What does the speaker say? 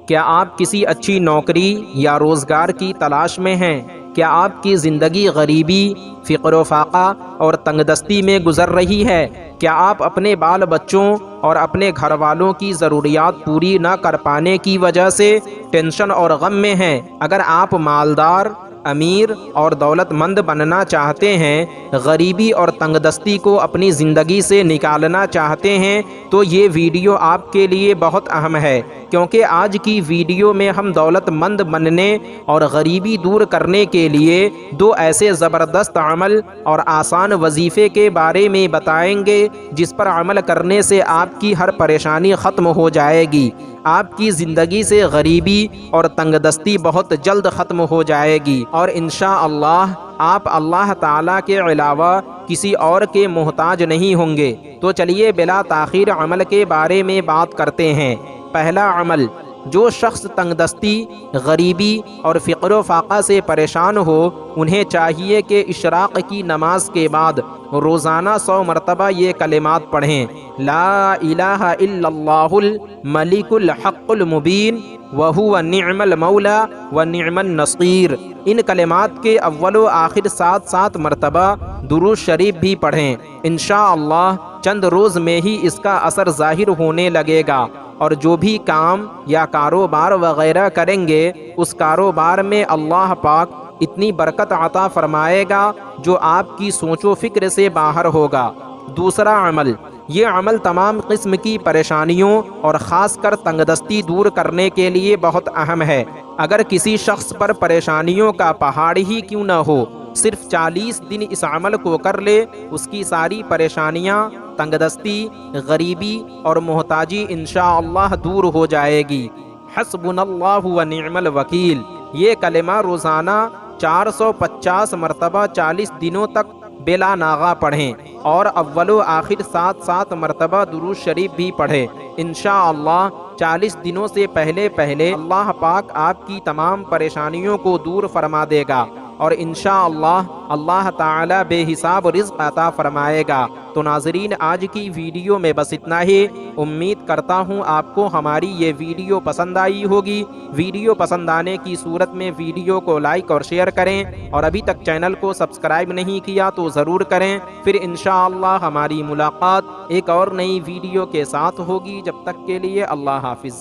क्या आप किसी अच्छी नौकरी या रोज़गार की तलाश में हैं? क्या आपकी ज़िंदगी गरीबी, फ़िक्र फाक़ा और तंगदस्ती में गुज़र रही है? क्या आप अपने बाल बच्चों और अपने घर वालों की ज़रूरियात पूरी न कर पाने की वजह से टेंशन और गम में हैं? अगर आप मालदार, अमीर और दौलतमंद बनना चाहते हैं, गरीबी और तंगदस्ती को अपनी ज़िंदगी से निकालना चाहते हैं, तो ये वीडियो आपके लिए बहुत अहम है, क्योंकि आज की वीडियो में हम दौलतमंद बनने और गरीबी दूर करने के लिए दो ऐसे ज़बरदस्त अमल और आसान वजीफ़े के बारे में बताएंगे जिस पर अमल करने से आपकी हर परेशानी ख़त्म हो जाएगी। आपकी ज़िंदगी से गरीबी और तंगदस्ती बहुत जल्द ख़त्म हो जाएगी और इंशाअल्लाह आप अल्लाह ताला के अलावा किसी और के मोहताज नहीं होंगे। तो चलिए बिला ताख़ीर अमल के बारे में बात करते हैं। पहला अमल, जो शख्स तंगदस्ती, गरीबी और फ़िक्र फाक़ा से परेशान हो, उन्हें चाहिए कि इशराक़ की नमाज के बाद रोज़ाना 100 मरतबा ये कलिमात पढ़ें। ला इलाहा इल्लल्लाहुल मलिकुल हक़्क़ुल मुबीन व हुवा निअमल मौला व निअमन नसीर। इन कलिमात के अव्वल व आखिर 7 मरतबा दुरूद शरीफ भी पढ़ें। इंशाअल्लाह चंद रोज़ में ही इसका असर ज़ाहिर होने लगेगा और जो भी काम या कारोबार वगैरह करेंगे, उस कारोबार में अल्लाह पाक इतनी बरकत अता फरमाएगा जो आपकी सोचो फिक्र से बाहर होगा। दूसरा अमल, ये अमल तमाम किस्म की परेशानियों और ख़ास कर तंगदस्ती दूर करने के लिए बहुत अहम है। अगर किसी शख्स पर परेशानियों का पहाड़ ही क्यों न हो, सिर्फ 40 दिन इस अमल को कर ले, उसकी सारी परेशानियाँ, तंगदस्ती, गरीबी और मोहताजी इंशाअल्लाह दूर हो जाएगी। हस्बुनल्लाहु व निअमल वकील। ये कलिमा रोज़ाना 450 मरतबा 40 दिनों तक बेला नागा पढ़ें और अव्वलो आखिर 7 मरतबा दुरूद शरीफ भी पढ़ें। इंशाअल्लाह 40 दिनों से पहले पहले अल्लाह पाक आपकी तमाम परेशानियों को दूर फरमा देगा और इंशाअल्लाह अल्लाह ताला बेहिसाब रिज़्क़ अता फरमाएगा। तो नाज़रीन, आज की वीडियो में बस इतना ही। उम्मीद करता हूँ आपको हमारी ये वीडियो पसंद आई होगी। वीडियो पसंद आने की सूरत में वीडियो को लाइक और शेयर करें और अभी तक चैनल को सब्सक्राइब नहीं किया तो ज़रूर करें। फिर इंशाअल्लाह हमारी मुलाकात एक और नई वीडियो के साथ होगी। जब तक के लिए अल्लाह हाफ़िज़।